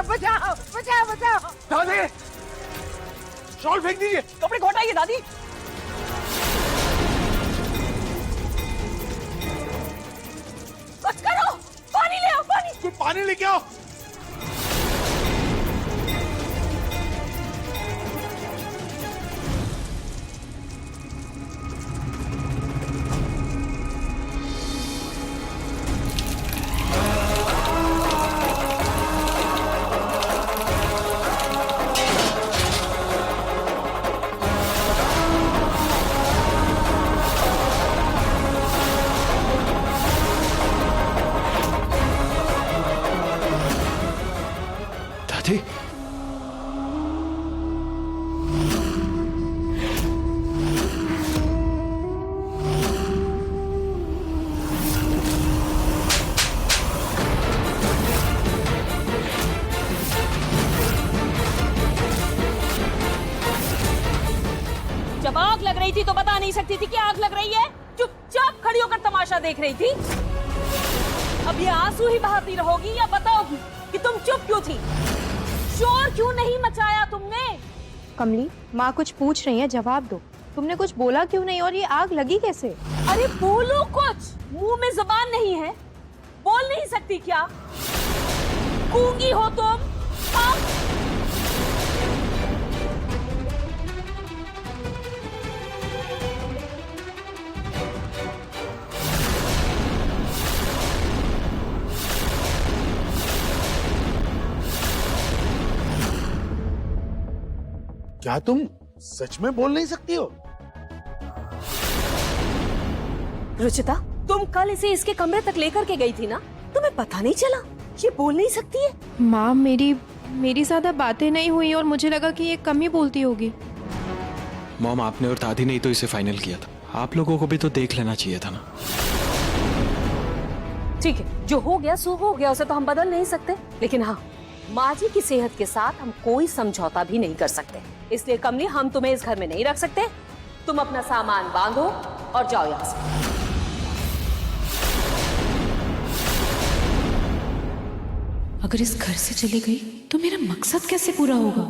बचाओ बचाओ बचाओ। दादी, शॉल फेंक दीजिए। कपड़े को हटाइए दादी। कुछ करो, पानी ले आओ, पानी। कोई पानी लेके आओ। दादी, जब आग लग रही थी तो बता नहीं सकती थी कि आग लग रही है? चुपचाप खड़ी होकर तमाशा देख रही थी। अब ये आंसू ही बहाती रहोगी या बताओगी कि तुम चुप क्यों थी? शोर क्यों नहीं मचाया तुमने? कमली, माँ कुछ पूछ रही है, जवाब दो। तुमने कुछ बोला क्यों नहीं और ये आग लगी कैसे? अरे बोलो कुछ, मुंह में जुबान नहीं है, बोल नहीं सकती क्या? गूंगी हो तुम? हाँ? क्या तुम सच में बोल नहीं सकती हो? रुचिता, तुम कल इसे इसके कमरे तक लेकर के गई थी ना? तुम्हें पता नहीं चला ये बोल नहीं सकती है? माँ, मेरी ज्यादा बातें नहीं हुई और मुझे लगा कि ये कम ही बोलती होगी। मॉम, आपने और दादी ने ही तो इसे फाइनल किया था। आप लोगों को भी तो देख लेना चाहिए था ना। ठीक है, जो हो गया सो हो गया, उसे तो हम बदल नहीं सकते। लेकिन हाँ, माँ जी की सेहत के साथ हम कोई समझौता भी नहीं कर सकते। इसलिए कमली, हम तुम्हें इस घर में नहीं रख सकते। तुम अपना सामान बांधो और जाओ यहाँ से। अगर इस घर से चली गई तो मेरा मकसद कैसे पूरा होगा?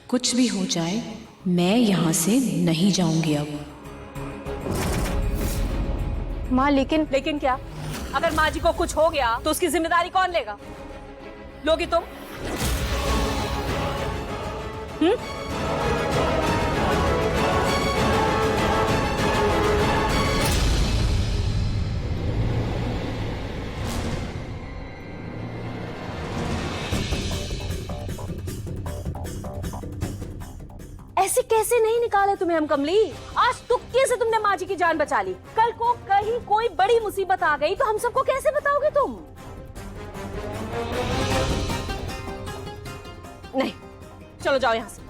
कुछ भी हो जाए, मैं यहाँ से नहीं जाऊंगी अब। माँ, लेकिन क्या? अगर माँ जी को कुछ हो गया तो उसकी जिम्मेदारी कौन लेगा? लोगी तुम? ऐसे कैसे नहीं निकाले तुम्हें हम, कमली? आज तुक्के से तुमने माँ जी की जान बचा ली। कल को कहीं कोई बड़ी मुसीबत आ गई तो हम सबको कैसे बताओगे तुम? नहीं, चलो जाओ यहाँ से।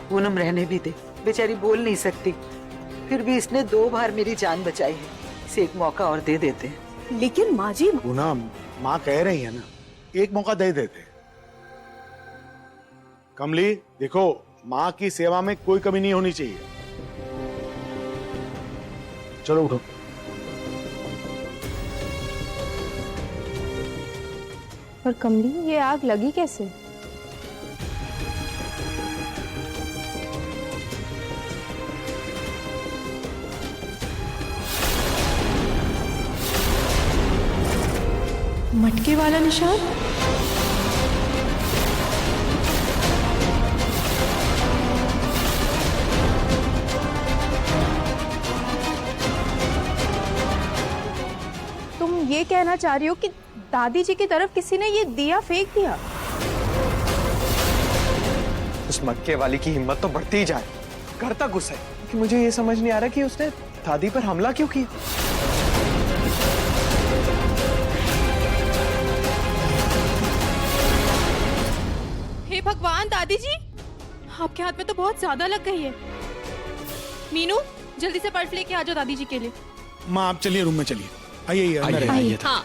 पूनम, रहने भी दे, बेचारी बोल नहीं सकती। फिर भी इसने 2 बार मेरी जान बचाई है, इसे एक मौका और दे देते हैं। लेकिन माँ जी, पूनम, माँ कह रही है ना, एक मौका दे देते। कमली, देखो, माँ की सेवा में कोई कमी नहीं होनी चाहिए। चलो उठो। पर कमली, ये आग लगी कैसे? मटके वाला निशान? तुम ये कहना चाह रही हो कि दादी जी की तरफ किसी ने ये दिया फेंक दिया? उस मटके वाली की हिम्मत तो बढ़ती ही जाए, घर तक घुसे। कि मुझे ये समझ नहीं आ रहा कि उसने दादी पर हमला क्यों किया। हे भगवान, दादी जी, आपके हाथ में तो बहुत ज्यादा लग गई है। मीनू, जल्दी से पर्स लेके आ जाओ दादी जी के लिए। माँ, आप चलिए रूम में, चलिए। आइए अंदर आइए, आइए। हाँ,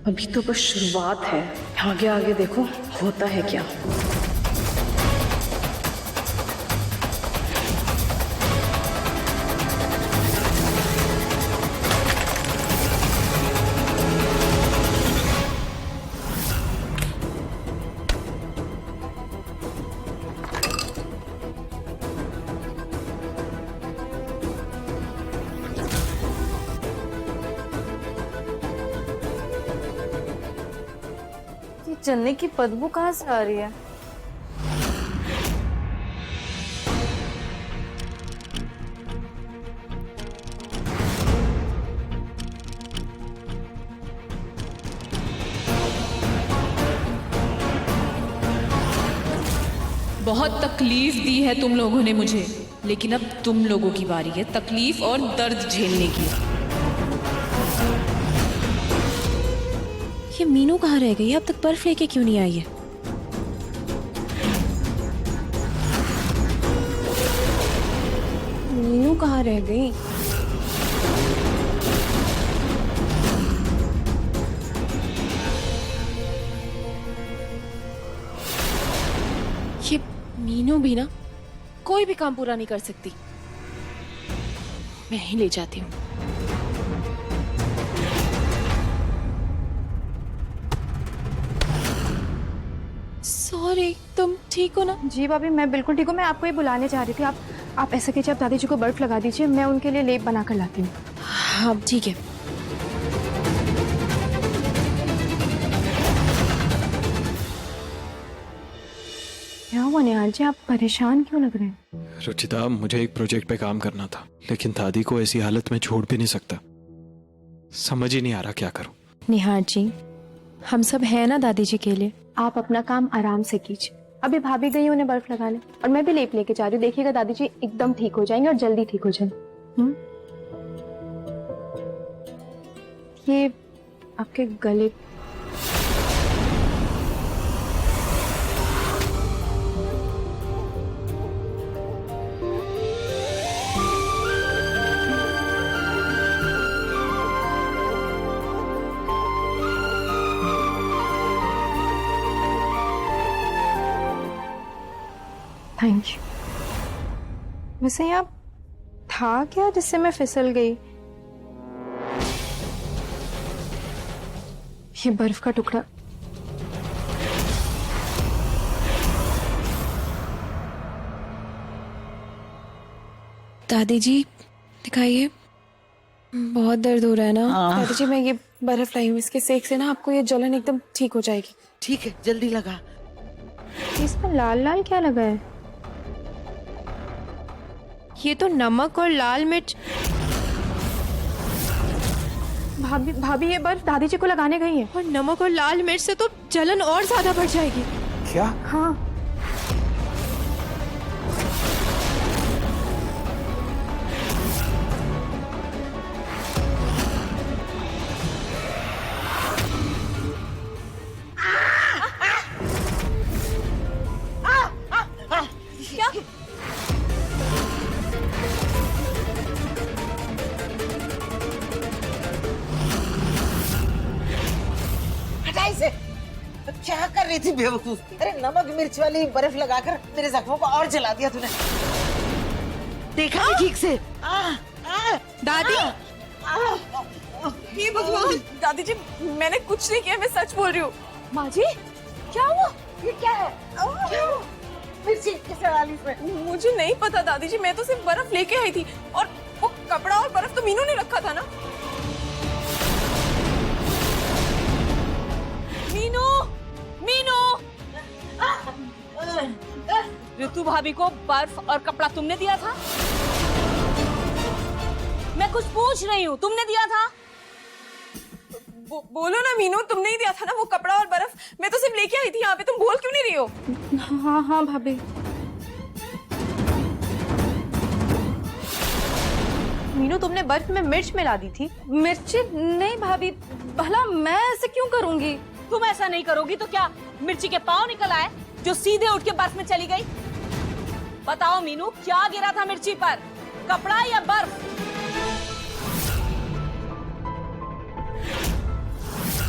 अभी तो बस शुरुआत है, आगे आगे देखो होता है क्या। जलने की बदबू कहाँ से आ रही है? बहुत तकलीफ दी है तुम लोगों ने मुझे, लेकिन अब तुम लोगों की बारी है तकलीफ और दर्द झेलने की। ये मीनू कहाँ रह गई? अब तक बर्फ लेके क्यों नहीं आई है? मीनू कहाँ रह गई? ये मीनू भी ना कोई भी काम पूरा नहीं कर सकती। मैं ही ले जाती हूँ। सॉरी, तुम ठीक हो ना? जी भाभी, मैं बिल्कुल ठीक हूँ। मैं आपको ही बुलाने जा रही थी। आप ऐसा कीजिए, आप दादी जी को बर्फ लगा दीजिए, मैं उनके लिए लेप बना कर लाती हूँ। हाँ ठीक है। क्या हुआ निहाल जी, आप परेशान क्यों लग रहे हैं? रुचिता, मुझे एक प्रोजेक्ट पे काम करना था, लेकिन दादी को ऐसी हालत में छोड़ भी नहीं सकता। समझ ही नहीं आ रहा क्या करूं। निहाल जी, हम सब हैं ना दादी जी के लिए। आप अपना काम आराम से कीजिए। अभी भाभी गई, उन्हें बर्फ लगा ले, और मैं भी लेप लेके जा रही हूँ। देखिएगा दादी जी एकदम ठीक हो जाएंगे और जल्दी ठीक हो जाएंगे। ये आपके गले थैंक यू। वैसे यहाँ था क्या जिससे मैं फिसल गई? ये बर्फ का टुकड़ा। दादी जी दिखाइए, बहुत दर्द हो रहा है ना? दादी जी मैं ये बर्फ लाई हूँ, इसके सेक से ना आपको ये जलन एकदम ठीक हो जाएगी। ठीक है, जल्दी लगा। इसमें लाल लाल क्या लगा है? ये तो नमक और लाल मिर्च। भाभी ये बर्फ दादी जी को लगाने गई है। और नमक और लाल मिर्च से तो जलन और ज्यादा बढ़ जाएगी। क्या? हाँ, हटाई से। क्या कर रही थी बेवकूफ? अरे नमक मिर्च वाली बर्फ लगाकर मेरे जख्मों को और जला दिया तूने। देखा नहीं ठीक से? दादी, हे भगवान, दादी जी मैंने कुछ नहीं किया, मैं सच बोल रही हूँ। माँ जी क्या हुआ? ये क्या है? क्या हुआ? मिर्ची किसे डाली इसमें? मुझे नहीं पता दादी जी, मैं तो सिर्फ बर्फ लेके आई थी, और वो कपड़ा और बर्फ तो मीनू ने रखा था ना। मीनू, मीनू, ऋतु भाभी को बर्फ और कपड़ा तुमने दिया था? मैं कुछ पूछ रही हूँ, तुमने दिया था? बोलो ना मीनू, तुमने ही दिया था ना वो कपड़ा और बर्फ? मैं तो सिर्फ लेके आई थी यहाँ पे, तुम बोल क्यों नहीं रही हो? हाँ हाँ भाभी। मीनू, तुमने बर्फ में मिर्च मिला दी थी। मिर्ची नहीं भाभी, भला मैं ऐसे क्यों करूंगी? तुम ऐसा नहीं करोगी तो क्या मिर्ची के पांव निकल आए जो सीधे उठ के बर्फ में चली गई? बताओ मीनू, क्या गिरा था मिर्ची पर, कपड़ा या बर्फ?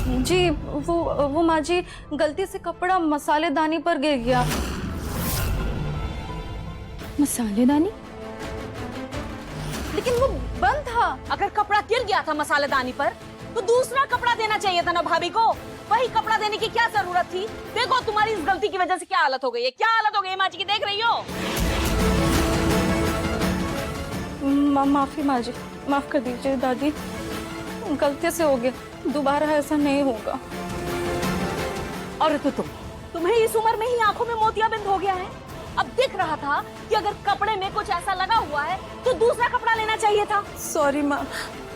जी वो माँ जी, गलती से कपड़ा मसालेदानी पर गिर गया। मसालेदानी? लेकिन वो बंद था। अगर कपड़ा गिर गया था मसालेदानी पर तो दूसरा कपड़ा देना चाहिए था ना भाभी को। वही कपड़ा देने की क्या जरूरत थी? देखो तुम्हारी इस गलती की वजह से क्या हालत हो गई है, क्या हालत हो गई है माँ जी की, देख रही हो? माफी माँ जी, माफ कर दीजिए दादी, गलती से हो गया, दोबारा ऐसा नहीं होगा। और तो तुम्हें इस उम्र में ही आंखों में मोतियाबिंद हो गया है। अब दिख रहा था कि अगर कपड़े में कुछ ऐसा लगा हुआ है तो दूसरा कपड़ा लेना चाहिए था। सॉरी माँ,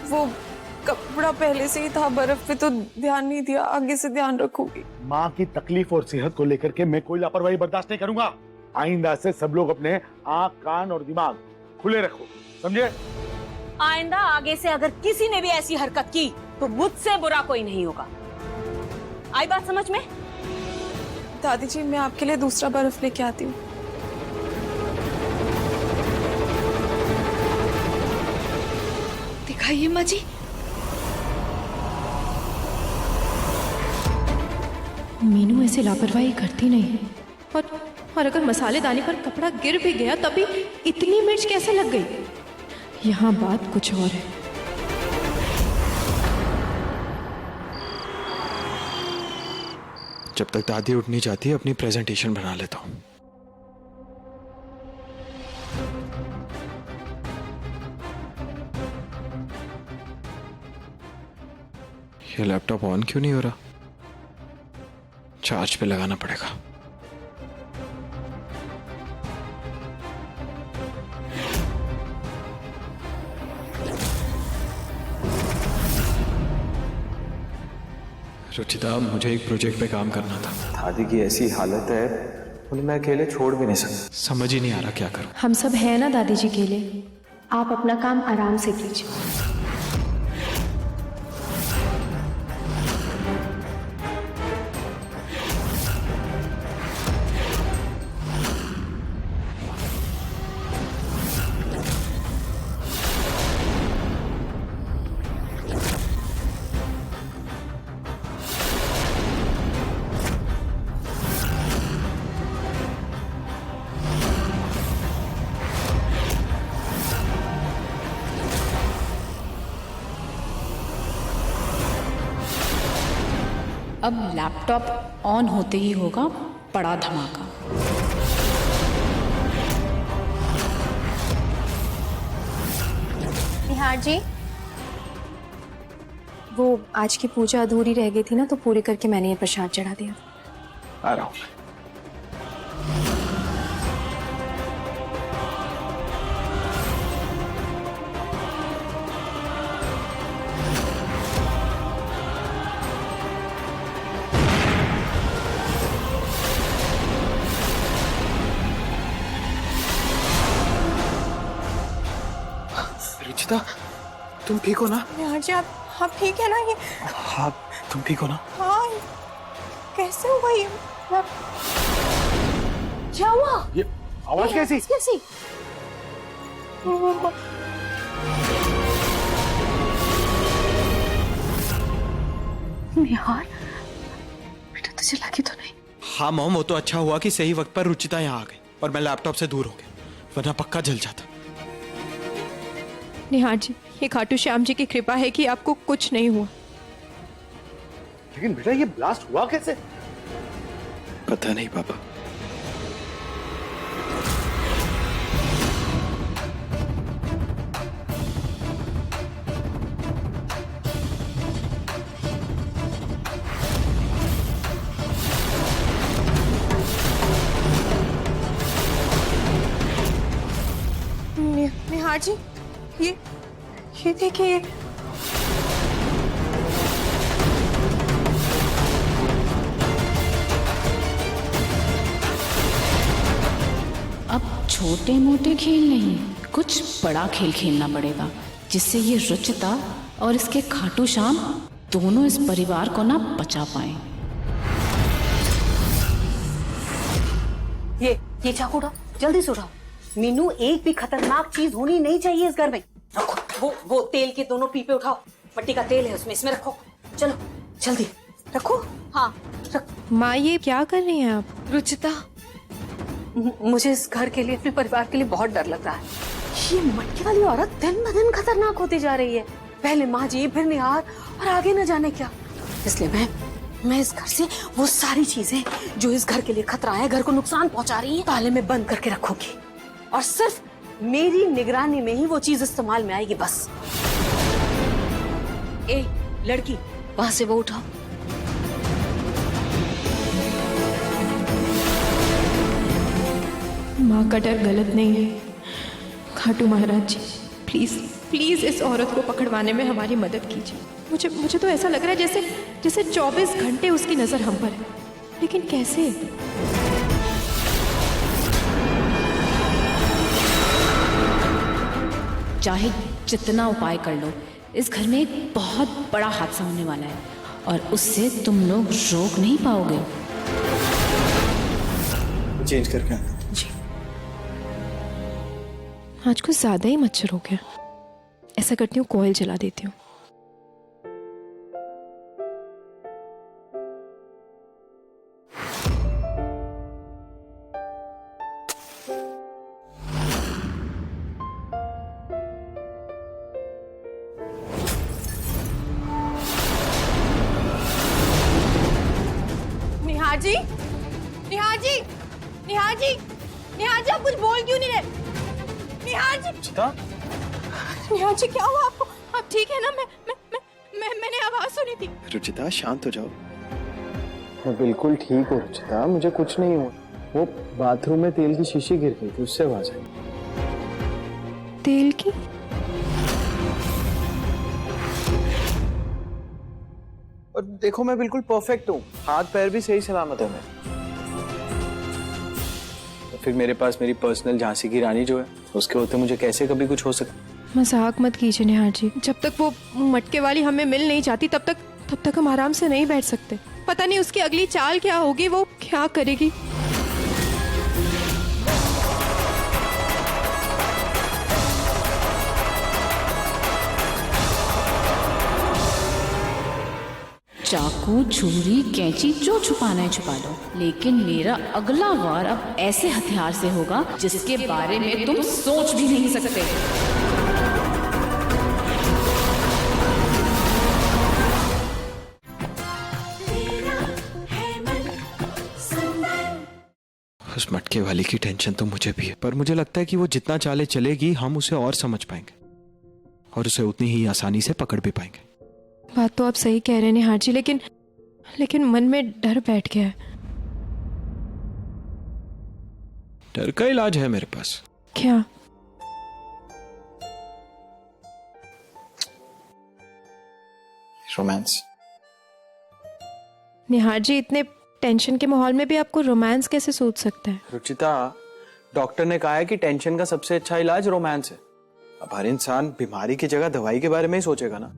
वो कपड़ा पहले से ही था बर्फ पे तो ध्यान नहीं दिया, आगे से ध्यान रखूंगी। माँ की तकलीफ और सेहत को लेकर के मैं कोई लापरवाही बर्दाश्त नहीं करूंगा। आइंदा से सब लोग अपने आँख, कान और दिमाग खुले रखो, समझे? आइंदा आगे से अगर किसी ने भी ऐसी हरकत की तो मुझसे बुरा कोई नहीं होगा। आई बात समझ में? दादी जी, मैं आपके लिए दूसरा बर्फ लेके आती हूँ। दिखाइए माँ जी। मीनू ऐसे लापरवाही करती नहीं है। और अगर मसालेदानी पर कपड़ा गिर भी गया तभी इतनी मिर्च कैसे लग गई? यहाँ बात कुछ और है। जब तक दादी उठ नहीं जाती अपनी प्रेजेंटेशन बना लेता हूँ। ये लैपटॉप ऑन क्यों नहीं हो रहा? चार्ज पे लगाना पड़ेगा। रुचिता, मुझे एक प्रोजेक्ट पे काम करना था। दादी की ऐसी हालत है, उन्हें मैं अकेले छोड़ भी नहीं सकता। समझ ही नहीं आ रहा क्या करूं। हम सब हैं ना दादी जी के लिए। आप अपना काम आराम से कीजिए। अब लैपटॉप ऑन होते ही होगा बड़ा धमाका। निहार जी, वो आज की पूजा अधूरी रह गई थी ना, तो पूरी करके मैंने ये प्रसाद चढ़ा दिया। आ रहा हूं। रुचिता, तुम ठीक हो ना? निहार जी, आप ठीक है ना? ये हाँ, तुम ठीक हो ना? हाँ, कैसे हुआ ये? क्या हुआ? ये आवाज कैसी? निहार, बेटा तुझे लगी तो नहीं? हाँ मॉम, वो तो अच्छा हुआ कि सही वक्त पर रुचिता यहाँ आ गई और मैं लैपटॉप से दूर हो गया, वरना पक्का जल जाता। निहार जी, ये खाटू श्याम जी की कृपा है कि आपको कुछ नहीं हुआ। लेकिन बेटा ये ब्लास्ट हुआ कैसे? पता नहीं पापा। निहार जी, ये देखिए। अब छोटे मोटे खेल नहीं, कुछ बड़ा खेल खेलना पड़ेगा, जिससे ये रुचिता और इसके खाटू श्याम दोनों इस परिवार को ना बचा पाए। ये चाकू उठाओ, जल्दी से उठाओ। मीनू, एक भी खतरनाक चीज होनी नहीं चाहिए इस घर में। रखो वो तेल के दोनों पीपे उठाओ, मट्टी का तेल है उसमें, इसमें रखो। चलो जल्दी रखो। हाँ रख। माँ, ये क्या कर रही हैं आप? रुचिता, मुझे इस घर के लिए, अपने परिवार के लिए बहुत डर लग रहा है। ये मटकी वाली औरत दिन ब दिन खतरनाक होती जा रही है। पहले माँ जी, फिर निहार, और आगे न जाने क्या। इसलिए मैं इस घर से वो सारी चीजें जो इस घर के लिए खतरा है, घर को नुकसान पहुंचा रही है, ताले में बंद करके रखूंगी और सिर्फ मेरी निगरानी में ही वो चीज इस्तेमाल में आएगी, बस। ए लड़की, वहां से वो उठाओ। माँ का डर गलत नहीं है। खाटू महाराज जी, प्लीज प्लीज इस औरत को पकड़वाने में हमारी मदद कीजिए। मुझे तो ऐसा लग रहा है जैसे 24 घंटे उसकी नजर हम पर है, लेकिन कैसे? चाहे जितना उपाय कर लो, इस घर में एक बहुत बड़ा हादसा होने वाला है और उससे तुम लोग रोक नहीं पाओगे। चेंज करके आना। जी, आज कुछ ज्यादा ही मच्छर हो गया। ऐसा करती हूँ, कॉइल जला देती हूँ। निहार जी, निहार जी, निहार जी, निहार जी, आप कुछ बोल क्यों नहीं रहे? निहार जी, निहार जी, क्या हुआ आपको? आप ठीक है ना? मैंने आवाज सुनी थी। रुचिता शांत हो जाओ। मैं बिल्कुल ठीक हूँ रुचिता, मुझे कुछ नहीं हुआ। वो बाथरूम में तेल की शीशी गिर गई थी, उससे आवाज आई। तेल की? और देखो मैं बिल्कुल परफेक्ट हूँ, हाथ पैर भी सही सलामत है मैं। तो फिर मेरे पास मेरी पर्सनल झांसी की रानी जो है, उसके होते मुझे कैसे कभी कुछ हो सकता? मजाक मत कीजिए निहार जी। जब तक वो मटके वाली हमें मिल नहीं जाती तब तक हम आराम से नहीं बैठ सकते। पता नहीं उसकी अगली चाल क्या होगी, वो क्या करेगी। चाकू, छुरी, कैंची जो छुपाना है छुपा लो, लेकिन मेरा अगला वार अब ऐसे हथियार से होगा जिसके बारे में तुम सोच भी नहीं सकते। उस मटके वाली की टेंशन तो मुझे भी है, पर मुझे लगता है कि वो जितना चाले चलेगी हम उसे और समझ पाएंगे और उसे उतनी ही आसानी से पकड़ भी पाएंगे। बात तो आप सही कह रहे हैं निहार जी, लेकिन मन में डर बैठ गया है। डर का इलाज है मेरे पास। क्या? रोमांस। निहार जी, इतने टेंशन के माहौल में भी आपको रोमांस कैसे सूझ सकता है? रुचिता, डॉक्टर ने कहा है कि टेंशन का सबसे अच्छा इलाज रोमांस है। अब हर इंसान बीमारी की जगह दवाई के बारे में ही सोचेगा ना।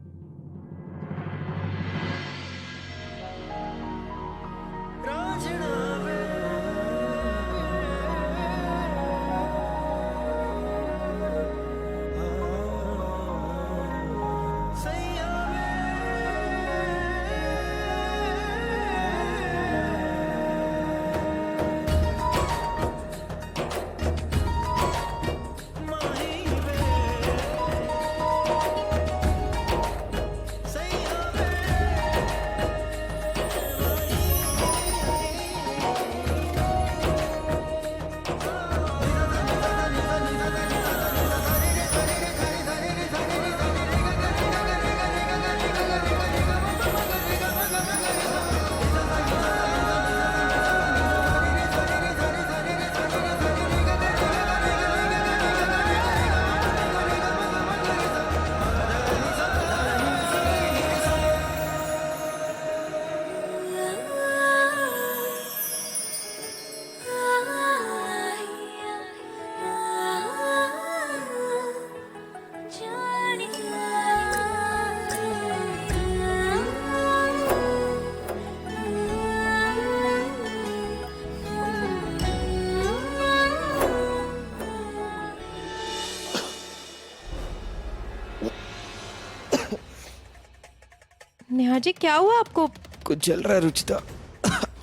निहार जी, क्या हुआ आपको? कुछ जल रहा है रुचिता।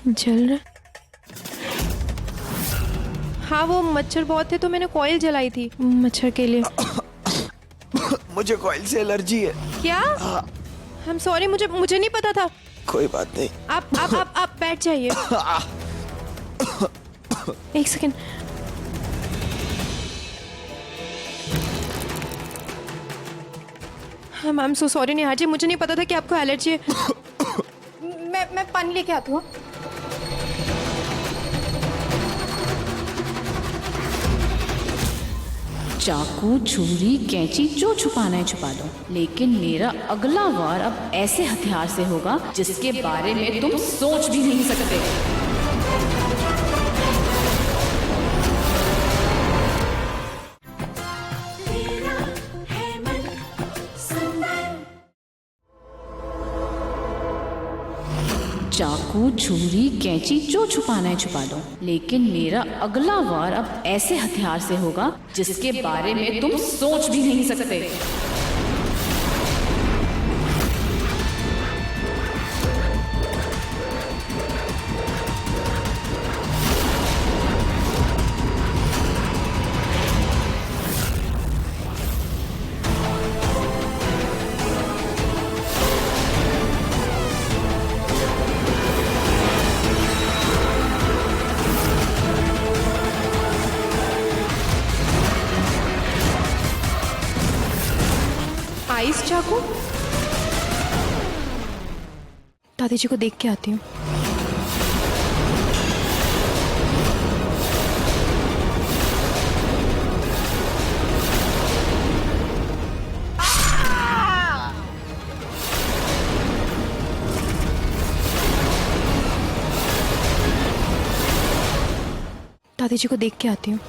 जल रहा? हाँ, वो मच्छर बहुत थे तो मैंने कॉइल जलाई थी मच्छर के लिए। मुझे कॉइल से एलर्जी है। क्या? I'm sorry, मुझे नहीं पता था। कोई बात नहीं। आप बैठ जाइए। एक सेकंड। I'm so sorry निहार जी, मुझे नहीं पता था कि आपको एलर्जी है। मैं पानी लेके आती हूँ। चाकू छुरी कैंची जो छुपाना है छुपा लो, लेकिन मेरा अगला वार अब ऐसे हथियार से होगा जिसके बारे में तुम सोच भी नहीं सकते। चाकू छुरी कैंची जो छुपाना है छुपा लो, लेकिन मेरा अगला वार अब ऐसे हथियार से होगा जिसके बारे में तुम सोच भी नहीं सकते। आइस चाकू, दादी जी को देख के आती हूँ। दादी जी को देख के आती हूँ।